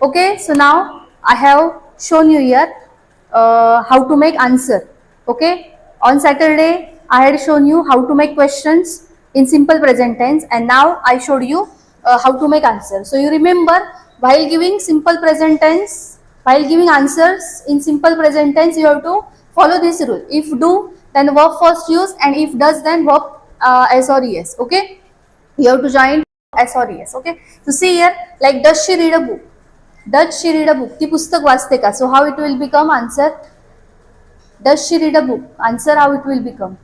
Okay, so now I have shown you here how to make answer. Okay, on Saturday I had shown you how to make questions in simple present tense, and now I showed you how to make answer. So you remember, while giving simple present tense, while giving answers in simple present tense, you have to follow this rule. If do, then verb first use, and if does, then verb s or es. Okay, you have to join s or es. Okay, so see here, like does she read a book? Does she read a book? ती पुस्तक वाचते का? So how it will become answer? Does she read a book? Answer how it will become?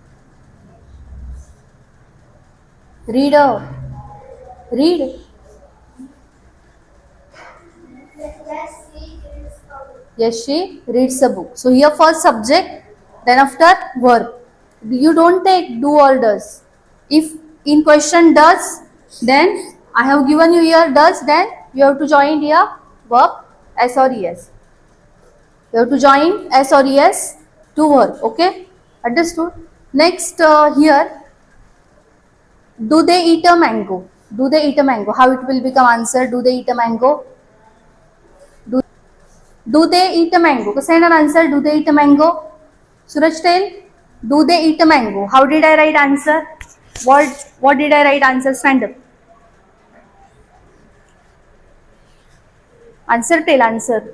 Read a. Read. Yes, she reads a book. So here first subject, then after verb. You don't take do or does. If in question does, then I have given you here does, then you have to join here verb s or es. You have to join s or es to verb. Okay, understood? Next here, do they eat a mango? Do they eat a mango? How it will become answer? Do they eat a mango? Do they eat a mango? So send an answer. Do they eat a mango? Suraj, tell. Do they eat a mango? How did I write answer? What did I write answer? Stand up. Answer, tell answer.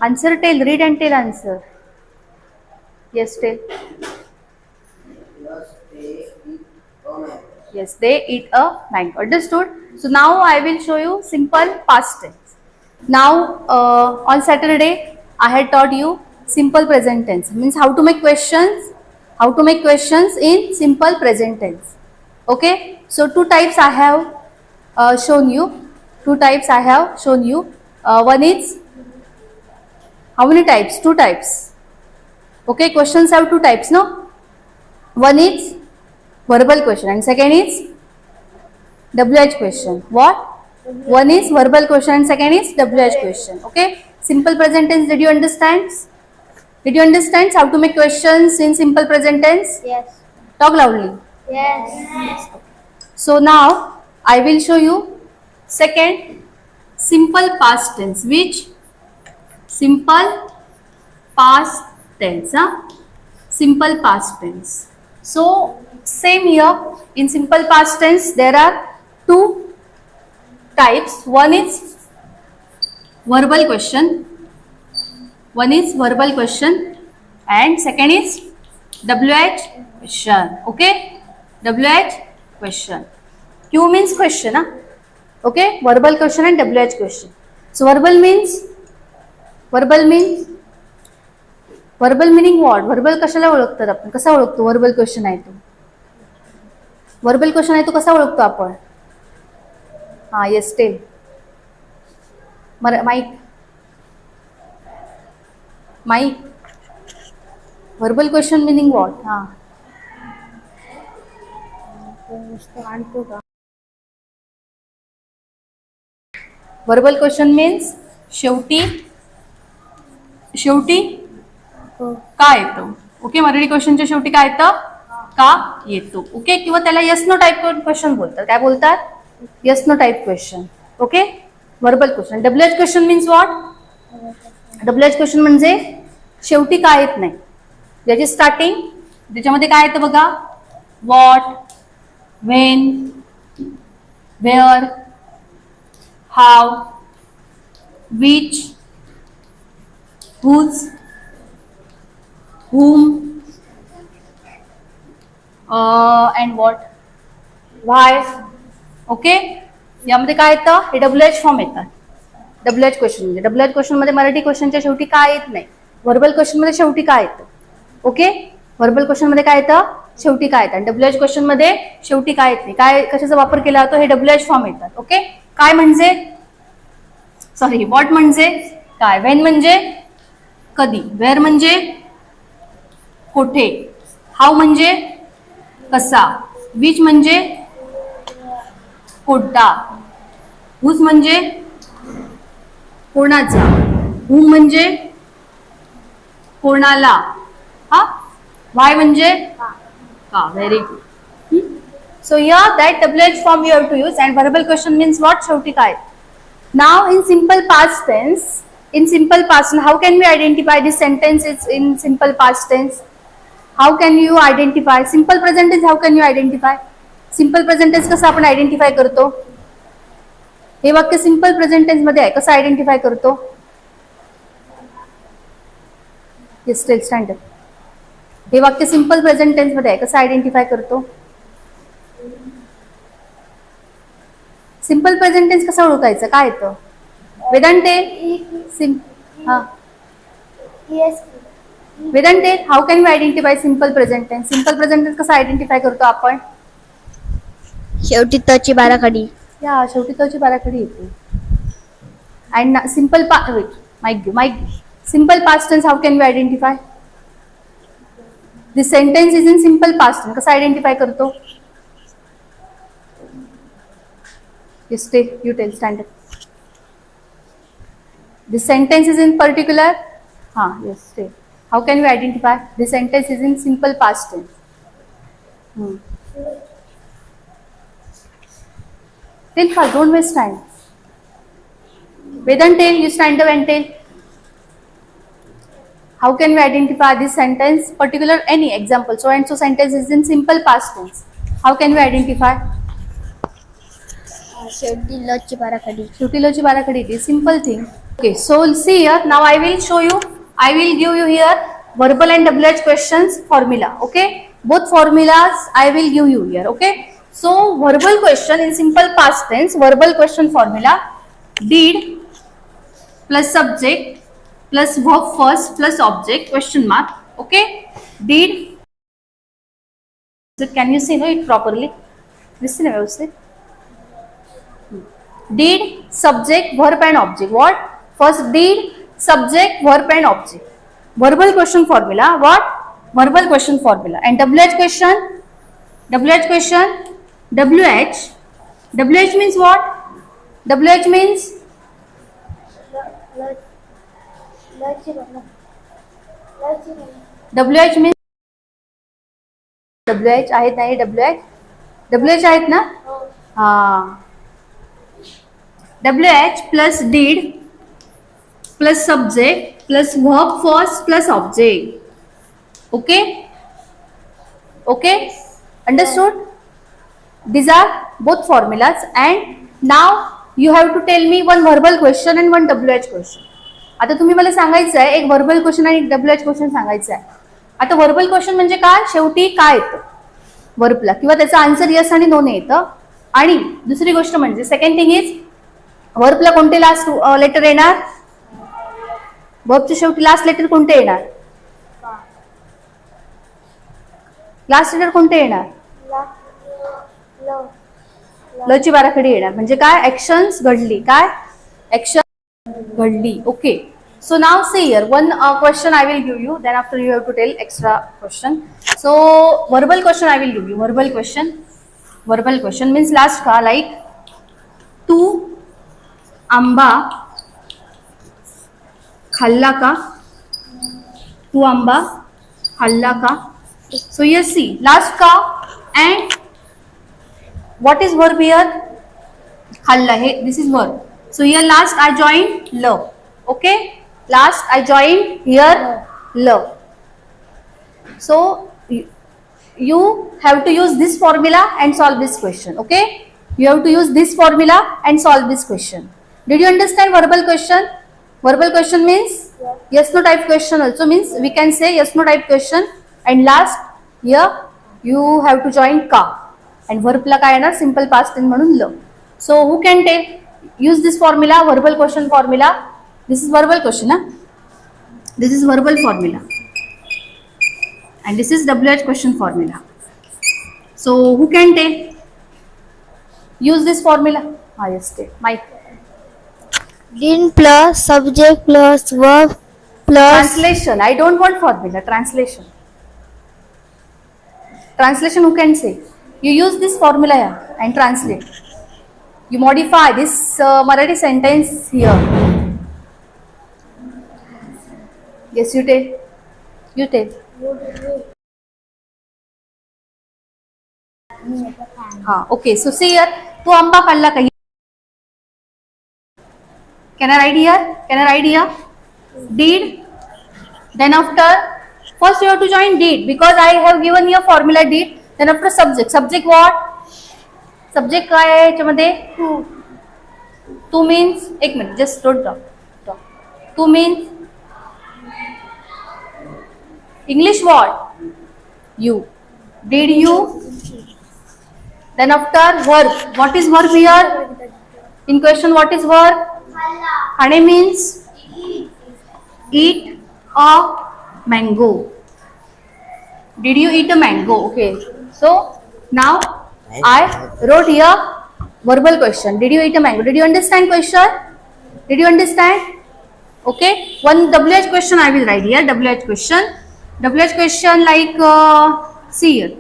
Answer, tell. Read and tell answer. Yes, tell. Yes, they eat a mango. Understood? So now I will show you simple past tense. Now on Saturday I had taught you simple present tense. Means how to make questions. How to make questions in simple present tense. Okay. So two types I have shown you. Two types I have shown you. One is, how many types? Two types. Okay. Questions have two types. No. One is verbal question and second is WH question. What? One is verbal question and second is WH question. Okay. Simple present tense. Did you understand? Did you understand how to make questions in simple present tense? Yes. Talk loudly. Yes. So now I will show you second simple past tense. Which? Simple past tense. Simple past tense. So same here, in simple past tense there are two types. One is verbal question. One is verbal question and second is WH question. Okay, WH question. Q means question. Okay, verbal question and WH question. So verbal means verbal meaning what? Verbal कशाला ओळखतात आपण? कसा ओळखतो verbal question आहे तो? Verbal question आहे तो कसा ओळखतो आपण? Yes, tell. Mike. Verbal question meaning what? Verbal question means शेवटी का येतो. ओके, मराठी क्वेश्चनच्या शेवटी काय येतं? का येतो. ओके, किंवा त्याला येस नो टाइप क्वेश्चन बोलतात. काय बोलतात? Yes no type question. Okay, verbal question. WH question means what? WH question म्हणजे शेवटी काय येत नाही. ज्याची स्टार्टिंग, त्याच्यामध्ये काय येतं बघा? What, when, where, how, which, whose, whom, and what, why. ओके, यामध्ये काय येतं? हे WH फॉर्म येतात. WH क्वेश्चन म्हणजे WH क्वेश्चन मध्ये मराठी क्वेश्चनच्या शेवटी काय येत नाही. वर्बल क्वेश्चन मध्ये शेवटी काय येतं? ओके, वर्बल क्वेश्चन मध्ये काय येतं? शेवटी काय येतं. आणि WH क्वेश्चन मध्ये शेवटी काय येत नाही. काय कशाचा वापर केला जातो? हे WH फॉर्म येतात. ओके, काय म्हणजे, सॉरी, व्हॉट म्हणजे काय, व्हेन म्हणजे कधी, वेअर म्हणजे कोठे, हाऊ म्हणजे कसा, विच म्हणजे कोणता, हुज म्हणजे कोणाचा, हुम म्हणजे कोणाला, व्हाय म्हणजे का. Very good. So here that WH form you have to use, and verbal question means what? शेवटी काय? Now in simple past tense, how can we identify this sentence is in simple past tense? How can you identify? Simple present tense how can you identify? Simple present tense कसं आपण identify करतो? हे वाक्य simple present tense मध्ये आहे, कसं identify करतो? Yes tell standard. हे वाक्य simple present tense मध्ये आहे, कसं आयडेंटिफाय करतो? सिंपल प्रेझेंट टेन्स कसं ओळखायचं? काय येतं? वेदांते हा वेदांते how can you identify simple present tense? Simple present tense कसं आयडेंटिफाय करतो आपण? शेवटी तची बाराखडी. या शेवटी तोची बाराखडी येते. And simple mic simple past tense how can you identify? This sentence is in simple past tense, कसं आयडेंटिफाय करतो? Yes, you tell standard. This sentence is in particular. Yes, stay. How can we identify? This sentence is in simple past tense. Tell fast, don't waste time. Vedant, tell, you stand up and tell. How can we identify this sentence? Particular, any example. So and so sentence is in simple past tense. How can we identify? शेवटी लची बाराखडी. शेवटी लची बाराखडी it is simple thing. Okay, so see here. Now I will show you. I will give you here verbal and WH questions formula. Okay, both formulas I will give you here. Okay, so verbal question in simple past tense. Verbal question formula: did plus subject plus verb first plus object question mark. Okay, did. So can you say no it properly? Listen व्यवस्थित. Did, subject, verb and object. What? First did, subject, verb and object. Verbal question formula. What? Verbal question formula. And WH question? WH question? WH. WH means what? WH means? WH means? WH आहेत नाही WH? WH आहेत ना? WH plus did plus subject plus verb first plus object. Okay? Okay? Understood? These are both formulas, and now you have to tell me one verbal question and one WH question. आता तुम्ही मला सांगायचं आहे एक verbal question आणि एक WH question सांगायचं आहे. आता verbal question म्हणजे काय? शेवटी काय येतं वर्बला किंवा त्याचा आन्सर यस आणि नो ने येतं. आणि दुसरी गोष्ट म्हणजे सेकंड थिंग इज वर्बला कोणते लास्ट लेटर येणार? वर्बच्या शेवटी लास्ट लेटर कोणते येणार? लास्ट लेटर कोणते येणार? लची बाराखडी येणार. म्हणजे काय? ऍक्शन्स घडली. काय? ऍक्शन घडली. Okay. So now see here one question I will give you, then after you have to tell extra question. So verbal question I will give you. Verbal question means last का like तू आंबा खाल्ला का? तू आंबा खाल्ला का? So you see last का and what is verb here? खाल्ला हे this is verb. So here last I joined love. Okay, last I joined here love. So you have to use this formula and solve this question. Okay, you have to use this formula and solve this question. Did you understand verbal question? Verbal question means yes no type question also, means we can say yes no type question. And last here you have to join ka and verb ला काय येणार? Simple past tense म्हणून ल. So who can take use this formula, verbal question formula? This is verbal question, huh? This is verbal formula and this is WH question formula. So who can take use this formula? Yes, take Mike. Did plus subject plus verb plus Translation. I don't want formula. Translation. Translation who can say? You use this formula here and translate. You modify this Marathi sentence here. Yes, you tell. You tell. हा okay. So see here, तू आंबा खाल्ला का? Can I write here? Can I write here? Did. Then after, first you have to join did because I have given you a formula did. Then after subject. Subject what? Subject काय आहे याच्यामध्ये? टू means, एक minute, just don't talk. टू means English what? You. Did you? Then after verb. What is verb here? In question, what is verb? खाणे means eat a mango. Did you eat a mango? Okay. So now I wrote here verbal question. Did you eat a mango? Did you understand question? Did you understand? Okay. One WH question I will write here. WH question. WH question like see here.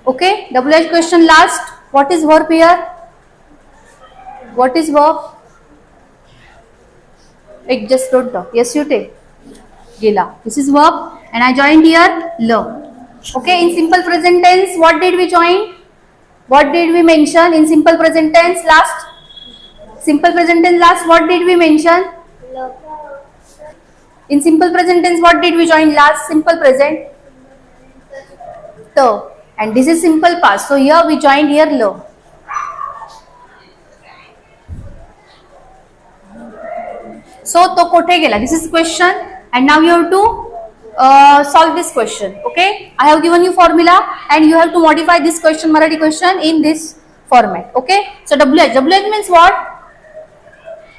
Okay. WH question last. What is verb here? What is verb? It just don't talk. Yes, you take. Gila. This is verb, and I joined here love. Okay. In simple present tense, what did we join? What did we mention in simple present tense last? Simple present tense last. What did we mention? In simple present tense, what did we join last? Simple present. The. And this is simple past. So here we joined here love. So to कोठे गेला? This is question, and now you have to solve this question. Okay, I have given you formula, and you have to modify this question, Marathi question, in this format. Okay, so WH. WH means what?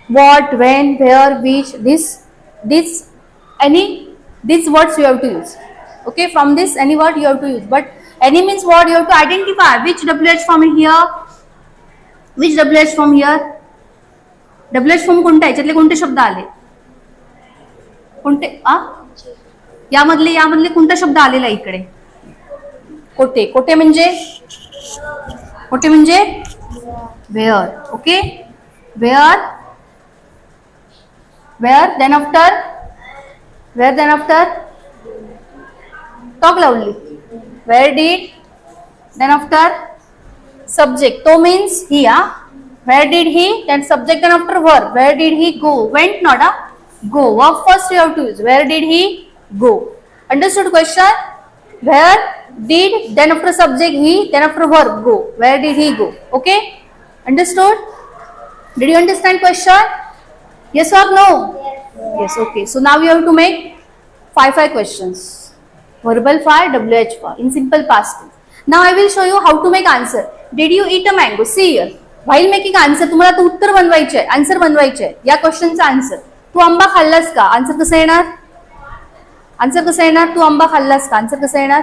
What, when, where, which. This, any, these words you have to use. Okay, from this any word you have to use. But any means what? You have to identify which WH form here, which WH form here. WH form कोणता आहे? याच्यातले कोणते शब्द आले? कोणते? यामधले कोणता शब्द आलेला इकडे? कोठे. कोठे म्हणजे where. Okay, where. Then after talk लावली. Where did. Then after subject. तो means he. Where did he? Then subject and after verb. Where did he go? Went not. Go. Verb first you have to use. Where did he go? Understood question? Where did, then after subject he, then after verb go. Where did he go? Okay? Understood? Did you understand question? Yes or no? Yes. Okay. So now you have to make 5 questions. Verbal 5, WH 5 in simple past tense. Now I will show you how to make answer. Did you eat a mango? See here. While making answer. तुम्हाला तो उत्तर बनवायचे आहे, answer बनवायचे आहे. या क्वेश्चनचा answer. तू आंबा खाल्लास का? आन्सर कसं येणार? आन्सर कसं येणार? तू आंबा खाल्लास का? आन्सर कसं येणार?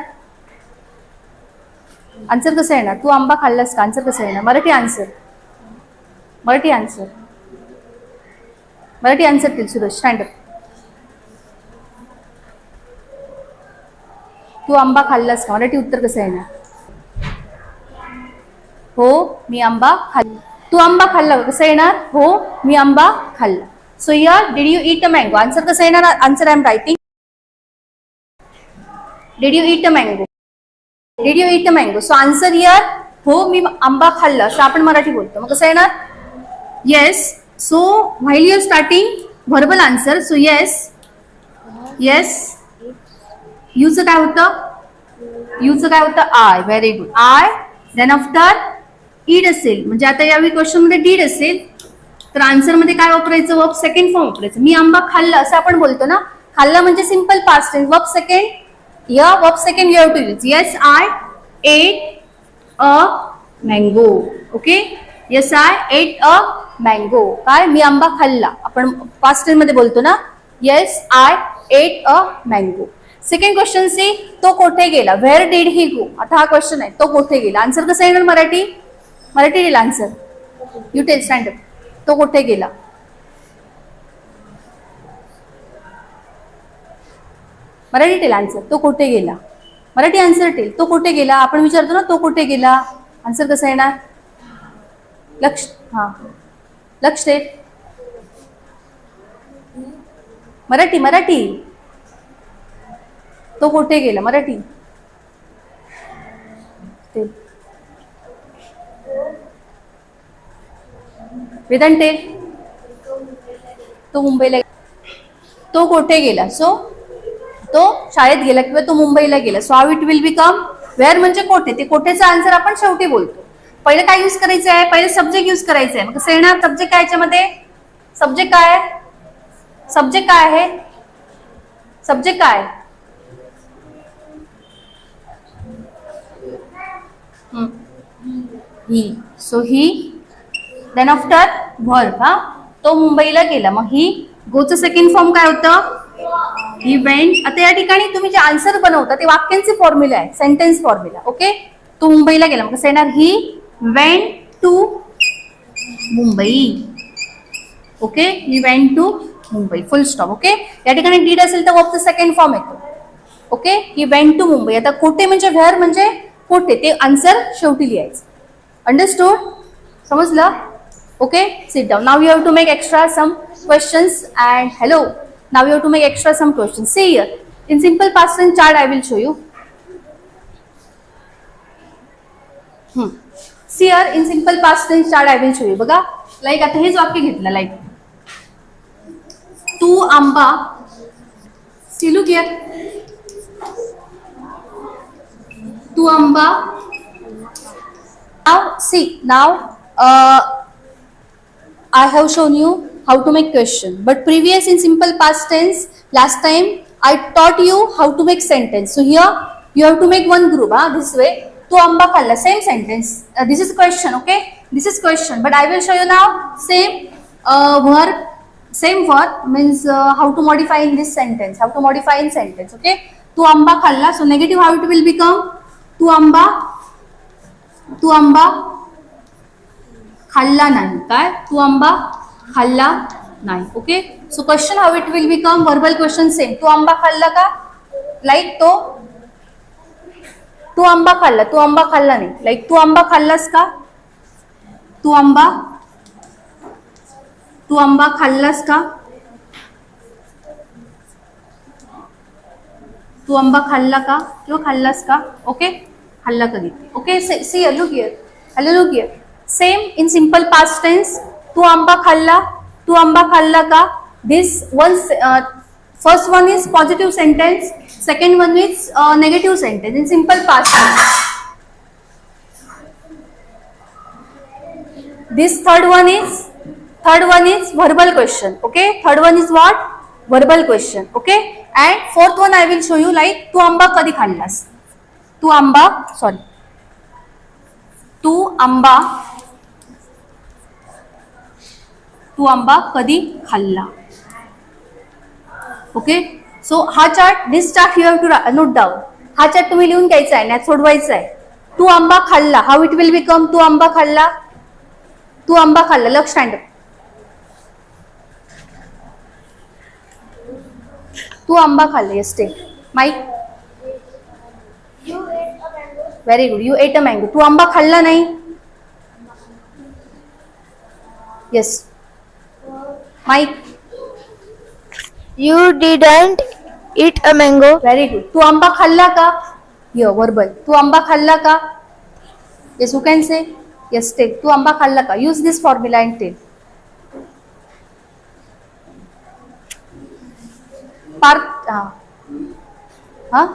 आन्सर कसं येणार? तू आंबा खाल्लास का? आन्सर कसं येणार? Marathi answer. Marathi answer. Marathi answer till Suresh. Stand up. तू आंबा खाल्लास का? मराठी उत्तर कसं येणार? हो, मी आंबा खाल्ला. तू आंबा खाल्ला का? कसं येणार? हो, मी आंबा खाल्ला. So here did you eat a mango. Answer कसं येणार? Answer I am writing. Did you eat a mango. Did you eat a mango. So answer here हो, मी आंबा खाल्ला. असं आपण मराठी बोलतो. मग कसं येणार? Yes. So while you starting verbal answer. So yes. यूचं काय होतं? I. Very good. I. Then after ed असेल, म्हणजे आता यावेळी क्वेश्चन मध्ये डीड असेल, तर आन्सर मध्ये काय वापरायचं? वर्ब सेकंड फॉर्म वापरायचं. मी आंबा खाल्ला असं आपण बोलतो ना. खाल्ला म्हणजे simple past tense. Verb second. या verb second you have to use. Yes I ate a mango. Okay, yes I ate a mango. काय? मी आंबा खाल्ला. आपण पास्ट टेन्स मध्ये बोलतो ना. Yes I ate a mango. Second question see, तो कोठे गेला. Where did he go. आता हा क्वेश्चन आहे, तो कोठे गेला. आन्सर कसं येणार? मराठी देईल answer. You tell. Stand up. तो कोठे गेला. Marathi tell answer. तो कोठे गेला. Marathi answer tell. तो कोठे गेला. आपण विचारतो ना, तो कोठे गेला. आन्सर कसं येणार? लक्ष. हा, लक्ष दे. मराठी मराठी. तो कुठे गेला मराठी. ते वेदांत टेल. तो मुंबईला. तो कुठे गेला. सो तो शाळेत गेला किंवा तो मुंबईला गेला. So how it will become. Where म्हणजे कोठे. ते कोठेचा आन्सर आपण शेवटी बोलतो. पहिले काय यूज करायचं आहे. पहिले सब्जेक्ट यूज करायचं आहे. मग कसं येणार सब्जेक्ट काय याच्यामध्ये. सब्जेक्ट काय आहे. सब्जेक्ट काय आहे. सब्जेक्ट काय. He. So he. Then after verb. हा तो मुंबईला गेला. मग ही गोचं सेकंड फॉर्म काय होतं. He went. आता या ठिकाणी तुम्ही जे आन्सर बनवता ते वाक्यांचे फॉर्म्युला आहे. Sentence formula. ओके. तो मुंबईला गेला. मग कसं येणार. He went to Mumbai. Okay. He went to Mumbai. Full stop. Okay. या ठिकाणी डीड असेल तर वर्बचा सेकंड फॉर्म येतो. Okay. He went to Mumbai. आता कोठे म्हणजे व्हेअर म्हणजे कोठे ते आन्सर शेवटी लिहायचं. अंडरस्टूड. समजलं. Okay. Sit down. Now you have to make extra some questions and hello. Now you have to make extra some questions. See here. In simple past tense chart I will show you. See here. In simple past tense chart I will show you. बघा. Like आता हेच वाक्य घेतलं. Like तू आंबा. See look here. तू आंबा. Now see. Now I have shown you how to make question, but previous in simple past tense last time I taught you how to make sentence. So here you have to make one group. This way. Tu amba khalla. Same sentence. This is question. Okay. This is question, but I will show you now same verb. Same verb means how to modify in this sentence. How to modify in sentence. Okay. Tu amba khalla. So negative how it will become. Tu amba. Tu amba khalla nahi. काय. Tu amba खाल्ला नाही. Okay. So question how it will become. Verbal question same. तू आंबा खाल्ला का. Like तो. तू आंबा खाल्ला. तू आंबा खाल्ला नाही. लाईक तू आंबा खाल्लास का. तू आंबा. तू आंबा खाल्लास का. तू आंबा खाल्ला का किंवा खाल्लास का. ओके. खाल्ला कधी. Okay. See here. Look here. Hello look here. Same in simple past tense. तू आंबा खाल्ला. तू आंबा खाल्ला का. This one first one is positive sentence. Second one is negative sentence in simple past tense. This third one is verbal question. Okay. Third one is what. Verbal question. Okay. And fourth one I will show you. Like तू आंबा कधी खाल्लास. तू आंबा. Sorry. तू आंबा. तू आंबा कधी खाल्ला. ओके. सो हा chart. This chart you have to note down. हा चार्ट तुम्ही लिहून घ्यायचा आहे. नाही सोडवायचा आहे. तू आंबा खाल्ला. हाऊ इट विल बिकम. तू आंबा खाल्ला. तू आंबा खाल्ला. लक्ष स्टँड अप. तू आंबा खाल्ला. Yes take mic. Very good. You ate a mango. तू आंबा खाल्ला नाही. Yes mic. You didn't eat a mango. Very good. तू आंबा खाल्ला का. Yo verbal. तू आंबा खाल्ला का. Yes you can say. Yes take. तू आंबा खाल्ला का. Use this formula and take. Parth. हा.